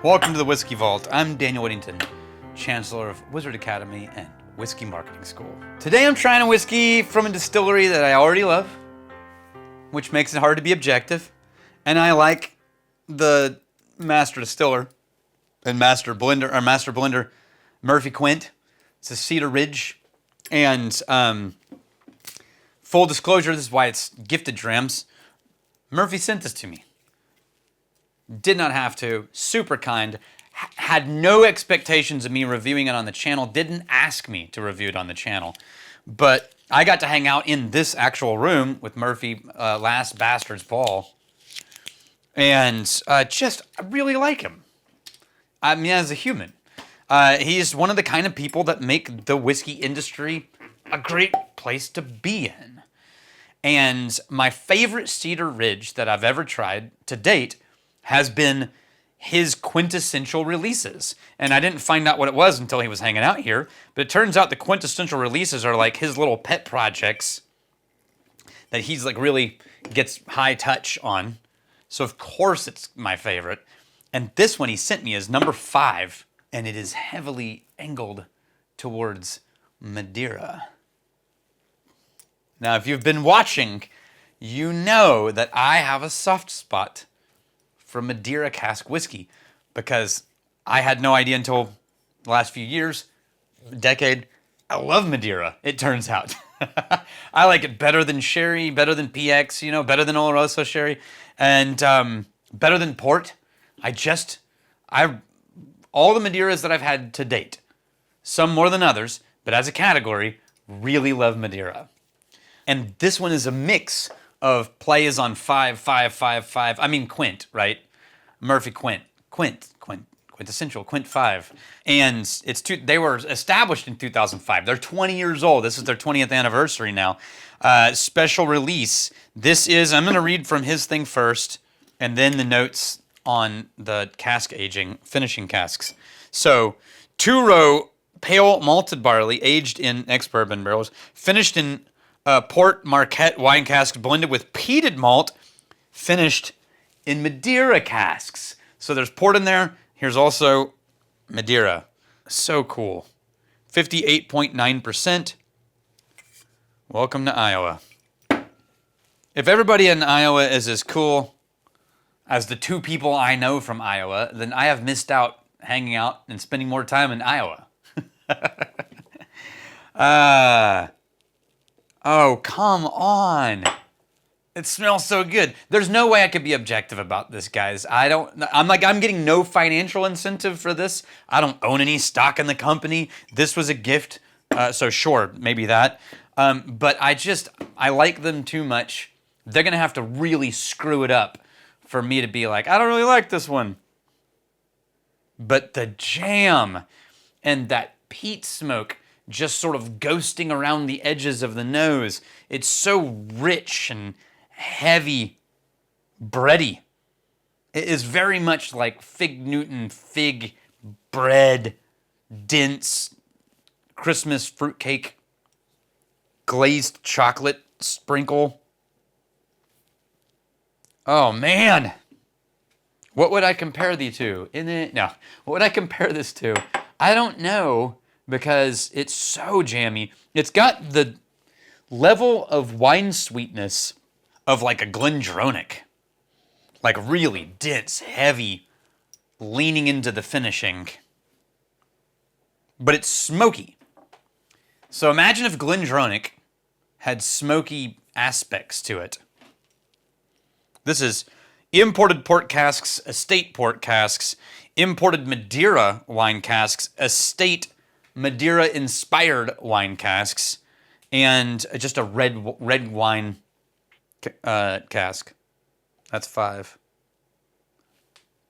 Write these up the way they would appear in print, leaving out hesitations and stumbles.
Welcome to the Whiskey Vault. I'm Daniel Whittington, Chancellor of Wizard Academy and Whiskey Marketing School. Today I'm trying a whiskey from a distillery that I already love, which makes it hard to be objective. And I like the master distiller and master blender, Murphy Quint. It's a Cedar Ridge. And full disclosure, this is why it's gifted drams. Murphy sent this to me. Did not have to, super kind, had no expectations of me reviewing it on the channel, didn't ask me to review it on the channel. But I got to hang out in this actual room with Murphy last Bastard's Ball. And I really like him. I mean, as a human. He's one of the kind of people that make the whiskey industry a great place to be in. And my favorite Cedar Ridge that I've ever tried to date has been his QuintEssential releases. And I didn't find out what it was until he was hanging out here, but it turns out the QuintEssential releases are like his little pet projects that he's like really gets high touch on. So of course it's my favorite. And this one he sent me is number 5, and it is heavily angled towards Madeira. Now, if you've been watching, you know that I have a soft spot for Madeira cask whiskey, because I had no idea until the last few years, decade. I love Madeira, it turns out. I like it better than sherry, better than PX, better than Oloroso sherry, and better than port. All the Madeiras that I've had to date, some more than others, but as a category, really love Madeira. And this one is a mix of play is on 5, 5, 5, 5. I mean Quint, right? Murphy QuintEssential, Quint 5. And they were established in 2005. They're 20 years old. This is their 20th anniversary now. Special release. I'm going to read from his thing first, and then the notes on the cask aging, finishing casks. So, 2-row pale malted barley aged in ex-bourbon barrels, finished in Port Marquette wine casks blended with peated malt, finished in Madeira casks. So there's port in there. Here's also Madeira. So cool. 58.9%. Welcome to Iowa. If everybody in Iowa is as cool as the 2 people I know from Iowa, then I have missed out hanging out and spending more time in Iowa. Oh, come on. It smells so good. There's no way I could be objective about this, guys. I'm getting no financial incentive for this. I don't own any stock in the company. This was a gift. So sure, maybe that. But I like them too much. They're going to have to really screw it up for me to be like, I don't really like this one. But the jam and that peat smoke just sort of ghosting around the edges of the nose. It's so rich and heavy, bready. It is very much like Fig Newton fig bread, dense Christmas fruitcake, glazed chocolate sprinkle. Oh man. What would I compare these to? What would I compare this to? I don't know, because it's so jammy. It's got the level of wine sweetness of like a Glendronach. Like really dense, heavy, leaning into the finishing. But it's smoky. So imagine if Glendronach had smoky aspects to it. This is imported port casks, estate port casks, imported Madeira wine casks, estate Madeira-inspired wine casks, and just a red wine cask. That's 5.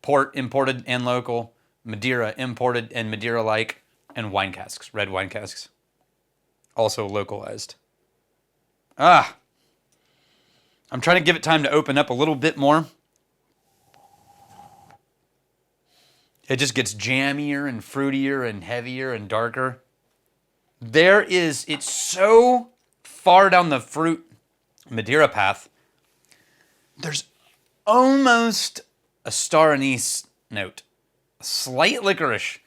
Port, imported and local. Madeira, imported and Madeira-like. And wine casks, red wine casks. Also localized. I'm trying to give it time to open up a little bit more. It just gets jammier and fruitier and heavier and darker. It's so far down the fruit Madeira path, there's almost a star anise note, Slight licorice.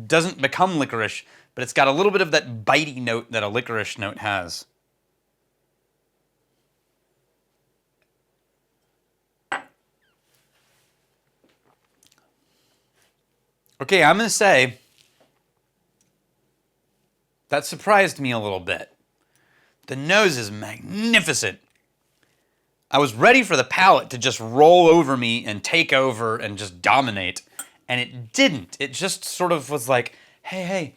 Doesn't become licorice, but it's got a little bit of that bitey note that a licorice note has. Okay, I'm going to say that surprised me a little bit. The nose is magnificent. I was ready for the palate to just roll over me and take over and just dominate, and it didn't. It just sort of was like, hey,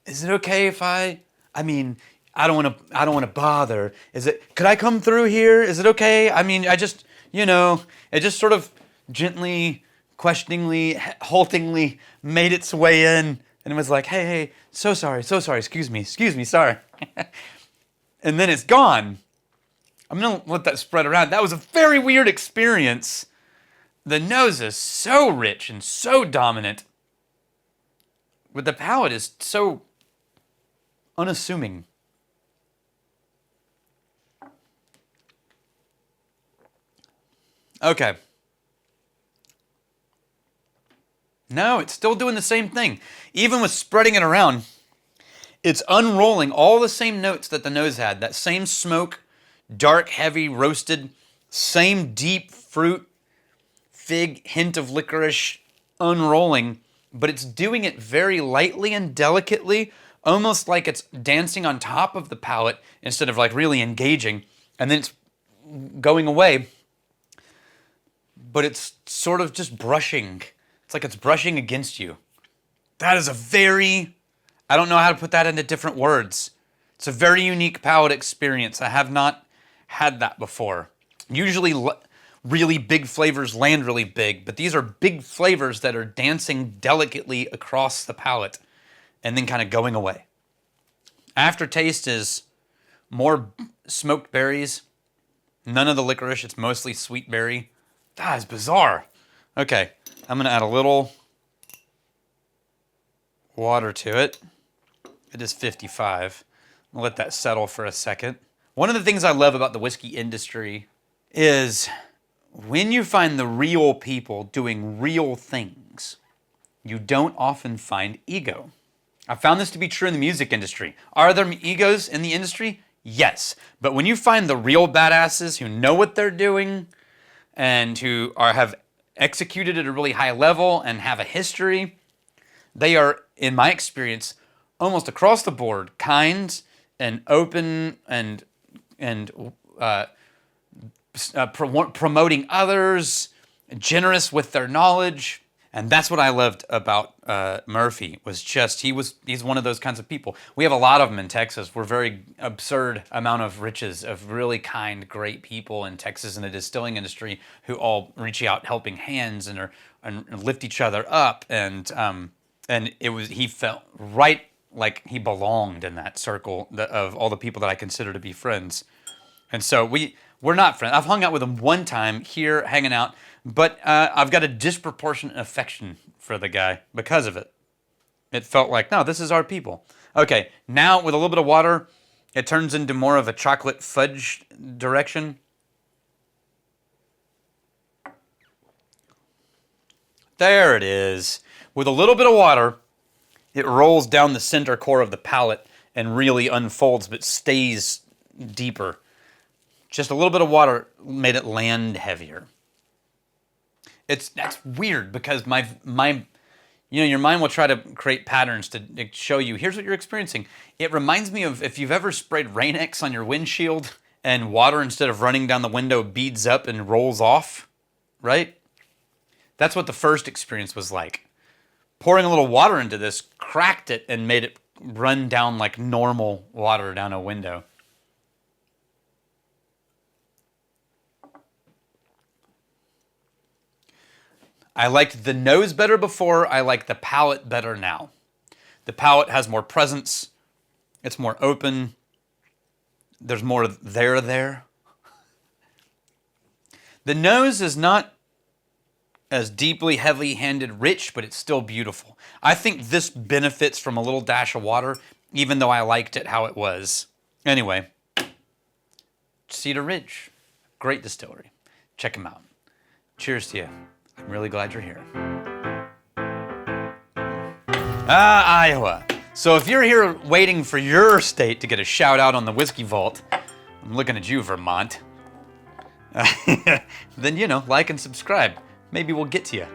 is it okay if I mean, I don't want to bother. Could I come through here? Is it okay? I mean, I just, it just sort of gently, questioningly, haltingly made its way in, and it was like, hey, so sorry, excuse me, sorry. And then it's gone. I'm going to let that spread around. That was a very weird experience. The nose is so rich and so dominant, but the palate is so unassuming. Okay. No, it's still doing the same thing. Even with spreading it around, it's unrolling all the same notes that the nose had. That same smoke, dark, heavy, roasted, same deep fruit, fig, hint of licorice, unrolling, but it's doing it very lightly and delicately, almost like it's dancing on top of the palate instead of like really engaging, and then it's going away, but it's sort of just brushing. It's like it's brushing against you. That is I don't know how to put that into different words. It's a very unique palate experience. I have not had that before. Usually really big flavors land really big, but these are big flavors that are dancing delicately across the palate and then kind of going away. Aftertaste is more smoked berries, none of the licorice, it's mostly sweet berry. That is bizarre. Okay, I'm going to add a little water to it. It is 55. I'll let that settle for a second. One of the things I love about the whiskey industry is when you find the real people doing real things, you don't often find ego. I found this to be true in the music industry. Are there egos in the industry? Yes. But when you find the real badasses who know what they're doing and who have executed at a really high level and have a history, they are, in my experience, almost across the board, kind and open and promoting others, generous with their knowledge. And that's what I loved about Murphy, was just he's one of those kinds of people. We have a lot of them in Texas. We're very absurd amount of riches of really kind, great people in Texas in the distilling industry who all reach out helping hands and lift each other up. And he felt right like he belonged in that circle of all the people that I consider to be friends. And so we're not friends. I've hung out with him one time here hanging out, but I've got a disproportionate affection for the guy because of it. It felt like, no, this is our people. Okay, now with a little bit of water, it turns into more of a chocolate fudge direction. There it is. With a little bit of water, it rolls down the center core of the palate and really unfolds, but stays deeper. Just a little bit of water made it land heavier. That's weird because your mind will try to create patterns to show you, here's what you're experiencing. It reminds me of if you've ever sprayed Rain-X on your windshield and water, instead of running down the window, beads up and rolls off, right? That's what the first experience was like. Pouring a little water into this cracked it and made it run down like normal water down a window. I liked the nose better before. I like the palate better now. The palate has more presence. It's more open. There's more there. The nose is not as deeply, heavy-handed, rich, but it's still beautiful. I think this benefits from a little dash of water, even though I liked it how it was. Anyway, Cedar Ridge, great distillery. Check them out. Cheers to you. I'm really glad you're here. Iowa. So if you're here waiting for your state to get a shout out on the Whiskey Vault, I'm looking at you, Vermont. Then, like and subscribe. Maybe we'll get to you.